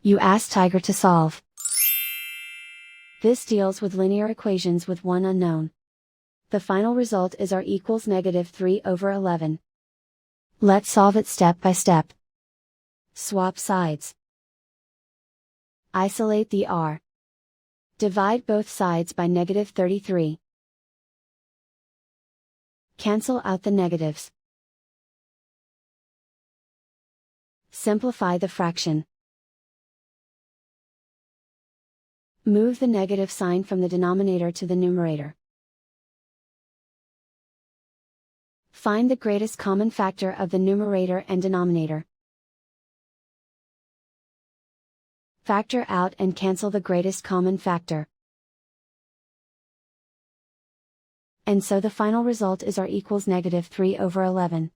You ask Tiger to solve. This deals with linear equations with one unknown. The final result is r equals -3/11. Let's solve it step by step. Swap sides. Isolate the r. Divide both sides by -33. Cancel out the negatives. Simplify the fraction. Move the negative sign from the denominator to the numerator. Find the greatest common factor of the numerator and denominator. Factor out and cancel the greatest common factor. And so the final result is r equals -3/11.